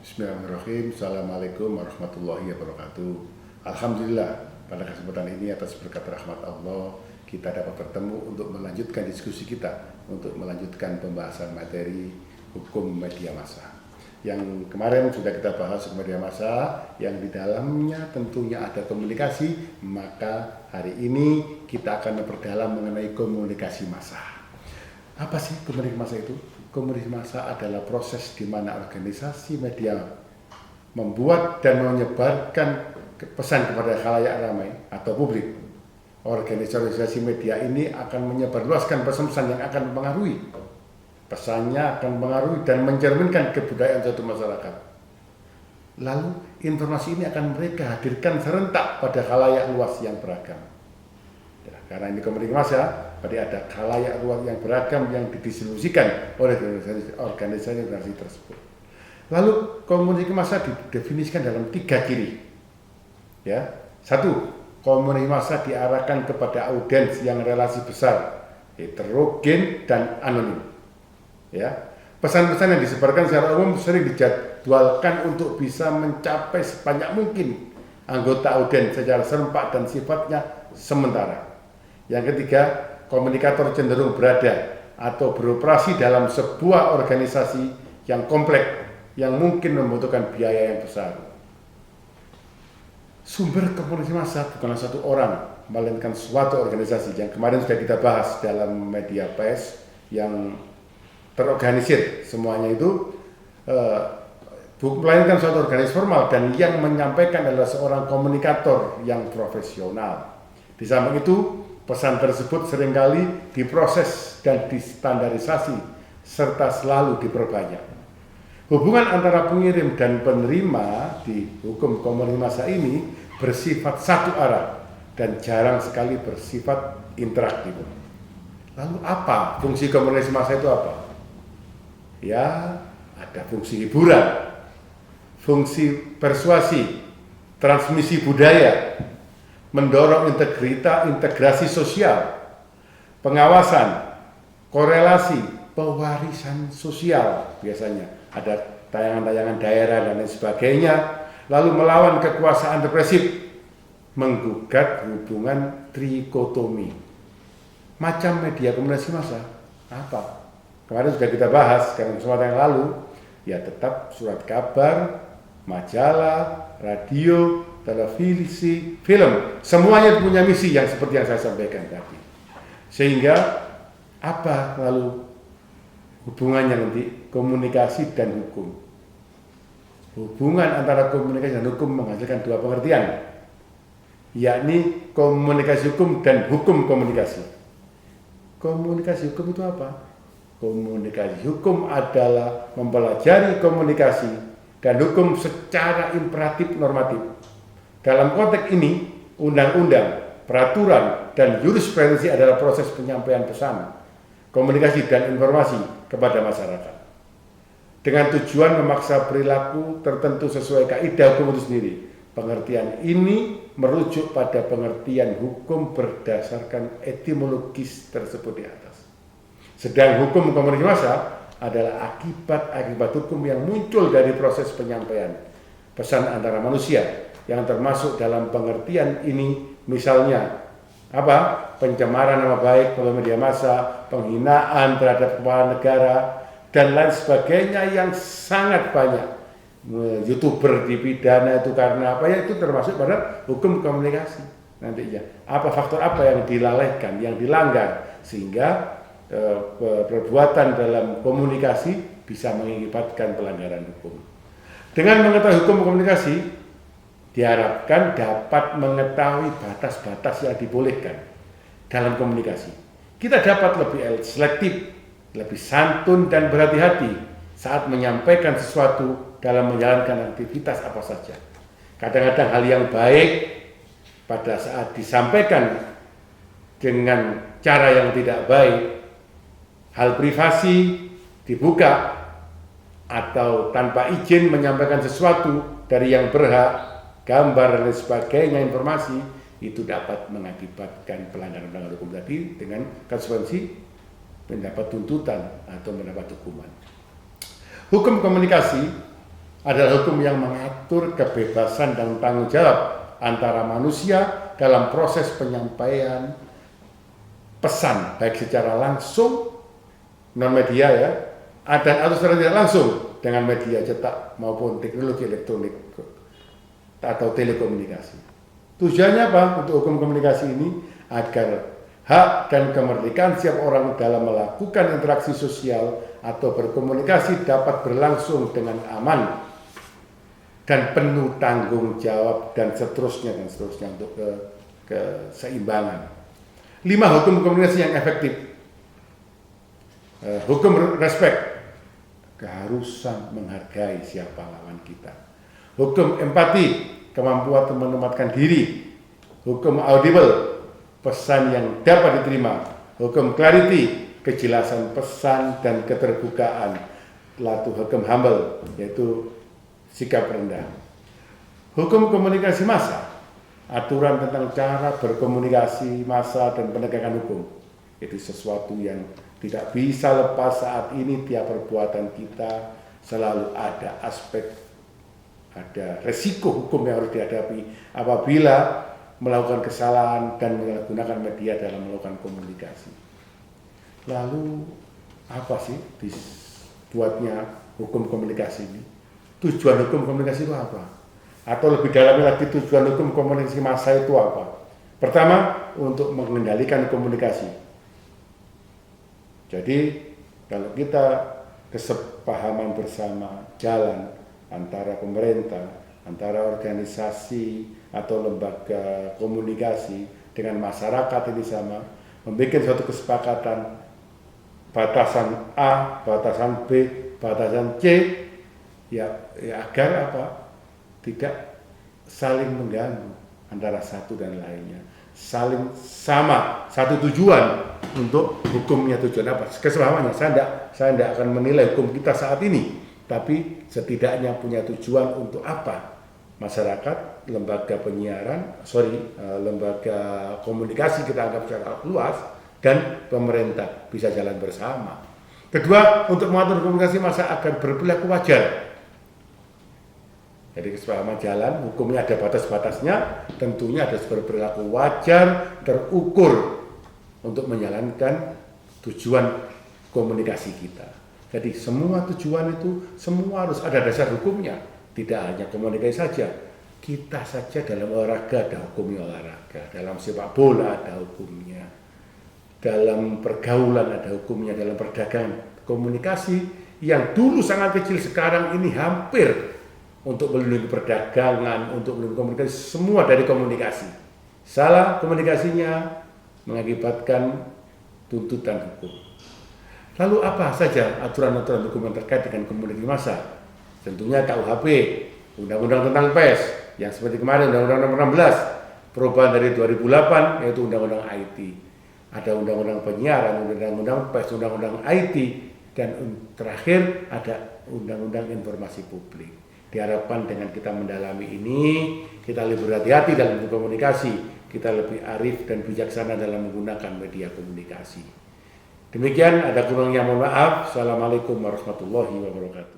Bismillahirrahmanirrahim. Assalamualaikum warahmatullahi wabarakatuh. Alhamdulillah, pada kesempatan ini atas berkat rahmat Allah kita dapat bertemu untuk melanjutkan diskusi kita, untuk melanjutkan pembahasan materi hukum media massa. Yang kemarin sudah kita bahas media massa, yang di dalamnya tentunya ada komunikasi, maka hari ini kita akan memperdalam mengenai komunikasi massa. Apa sih komunikasi massa itu? Komunikasi massa adalah proses di mana organisasi media membuat dan menyebarkan pesan kepada khalayak ramai atau publik. Organisasi media ini akan menyebarluaskan pesan-pesan yang akan mempengaruhi. Pesannya akan mempengaruhi dan mencerminkan kebudayaan suatu masyarakat. Lalu informasi ini akan mereka hadirkan serentak pada khalayak luas yang beragam. Karena ini komunikasi massa, berarti ada khalayak luas yang beragam yang didistribusikan oleh organisasi tersebut. Lalu komunikasi massa didefinisikan dalam 3 ciri. Ya, 1, komunikasi massa diarahkan kepada audiens yang relasi besar, heterogen dan anonim. Ya, pesan-pesan yang disebarkan secara umum sering dijadwalkan untuk bisa mencapai sebanyak mungkin anggota audiens secara serempak dan sifatnya sementara. Yang ketiga, komunikator cenderung berada atau beroperasi dalam sebuah organisasi yang kompleks yang mungkin membutuhkan biaya yang besar. Sumber komunikasi massa bukanlah satu orang, melainkan suatu organisasi yang kemarin sudah kita bahas dalam media pers yang terorganisir. Semuanya itu melainkan suatu organisasi formal dan yang menyampaikan adalah seorang komunikator yang profesional. Di samping itu, pesan tersebut seringkali diproses dan distandarisasi serta selalu diperbanyak. Hubungan antara pengirim dan penerima di hukum komunikasi massa ini bersifat satu arah dan jarang sekali bersifat interaktif. Lalu apa fungsi komunikasi massa itu apa? Ya, ada fungsi hiburan, fungsi persuasi, transmisi budaya, mendorong integrasi sosial, pengawasan, korelasi, pewarisan sosial, biasanya ada tayangan-tayangan daerah dan lain sebagainya, lalu melawan kekuasaan represif, menggugat hubungan trikotomi. Macam media komunikasi massa apa? Kemarin sudah kita bahas, karena kesempatan yang lalu, ya tetap surat kabar, majalah, radio, televisi, film, semuanya punya misi yang seperti yang saya sampaikan tadi. Sehingga apa lalu hubungannya nanti komunikasi dan hukum? Hubungan antara komunikasi dan hukum menghasilkan 2 pengertian, yakni komunikasi hukum dan hukum komunikasi. Komunikasi hukum itu apa? Komunikasi hukum adalah mempelajari komunikasi dan hukum secara imperatif normatif. Dalam konteks ini, undang-undang, peraturan, dan jurisprudensi adalah proses penyampaian pesan, komunikasi, dan informasi kepada masyarakat. Dengan tujuan memaksa perilaku tertentu sesuai kaidah hukum itu sendiri. Pengertian ini merujuk pada pengertian hukum berdasarkan etimologis tersebut di atas. Sedang hukum komunikasi massa adalah akibat-akibat hukum yang muncul dari proses penyampaian pesan antara manusia, yang termasuk dalam pengertian ini misalnya apa? Pencemaran nama baik melalui media massa, penghinaan terhadap kepala negara, dan lain sebagainya yang sangat banyak. YouTuber dipidana itu karena apa ya? Itu termasuk pada hukum komunikasi nantinya. Apa faktor apa yang dilalaikan, yang dilanggar, sehingga perbuatan dalam komunikasi bisa mengakibatkan pelanggaran hukum. Dengan mengetahui hukum komunikasi, diharapkan dapat mengetahui batas-batas yang dibolehkan dalam komunikasi. Kita dapat lebih selektif, lebih santun dan berhati-hati saat menyampaikan sesuatu dalam menjalankan aktivitas apa saja. Kadang-kadang hal yang baik pada saat disampaikan dengan cara yang tidak baik, hal privasi dibuka atau tanpa izin menyampaikan sesuatu dari yang berhak, gambar dan sebagainya, informasi, itu dapat mengakibatkan pelanggaran hukum tadi dengan konsekuensi mendapat tuntutan atau mendapat hukuman. Hukum komunikasi adalah hukum yang mengatur kebebasan dan tanggung jawab antara manusia dalam proses penyampaian pesan, baik secara langsung, non-media ya, dan atau secara tidak langsung dengan media cetak maupun teknologi elektronik atau telekomunikasi. Tujuannya apa untuk hukum komunikasi ini? Agar hak dan kemerdekaan setiap orang dalam melakukan interaksi sosial atau berkomunikasi dapat berlangsung dengan aman dan penuh tanggung jawab dan seterusnya untuk keseimbangan. 5 hukum komunikasi yang efektif. Hukum respect, keharusan menghargai siapa lawan kita. Hukum empati, kemampuan menempatkan diri. Hukum audible, pesan yang dapat diterima. Hukum clarity, kejelasan pesan dan keterbukaan. Lalu hukum humble, yaitu sikap rendah. Hukum komunikasi massa, aturan tentang cara berkomunikasi massa dan penegakan hukum. Itu sesuatu yang tidak bisa lepas saat ini. Tiap perbuatan kita selalu ada resiko hukum yang harus dihadapi apabila melakukan kesalahan dan menggunakan media dalam melakukan komunikasi. Lalu apa sih dibuatnya hukum komunikasi ini? Tujuan hukum komunikasi itu apa? Atau lebih dalamnya lagi, tujuan hukum komunikasi massa itu apa? Pertama, untuk mengendalikan komunikasi. Jadi kalau kita kesepahaman bersama jalan antara pemerintah, antara organisasi atau lembaga komunikasi dengan masyarakat ini sama, membuat suatu kesepakatan batasan A, batasan B, batasan C, ya agar apa? Tidak saling mengganggu antara satu dan lainnya, saling sama satu tujuan untuk hukumnya. Tujuan apa? Kesepahamannya. Saya tidak akan menilai hukum kita saat ini, tapi setidaknya punya tujuan untuk apa? Masyarakat, lembaga penyiaran, lembaga komunikasi kita anggap secara luas, dan pemerintah bisa jalan bersama. Kedua, untuk mengatur komunikasi massa agar berperilaku wajar. Jadi kesepahaman jalan, hukumnya ada batas-batasnya, tentunya harus berperilaku wajar, terukur untuk menjalankan tujuan komunikasi kita. Jadi semua tujuan itu semua harus ada dasar hukumnya, tidak hanya komunikasi saja. Kita saja dalam olahraga ada hukumnya olahraga, dalam sepak bola ada hukumnya, dalam pergaulan ada hukumnya, dalam perdagangan. Komunikasi yang dulu sangat kecil sekarang ini hampir untuk melindungi perdagangan, untuk melindungi komunikasi, semua dari komunikasi. Salah komunikasinya mengakibatkan tuntutan hukum. Lalu apa saja aturan-aturan hukum yang terkait dengan komunikasi massa? Tentunya KUHP, Undang-Undang tentang Pers, yang seperti kemarin Undang-Undang nomor 16, perubahan dari 2008, yaitu Undang-Undang IT. Ada Undang-Undang penyiaran, Undang-Undang Pers, Undang-Undang IT, dan terakhir ada Undang-Undang informasi publik. Diharapkan dengan kita mendalami ini, kita lebih berhati-hati dalam berkomunikasi, kita lebih arif dan bijaksana dalam menggunakan media komunikasi. Demikian, ada kurangnya mohon maaf. Assalamualaikum warahmatullahi wabarakatuh.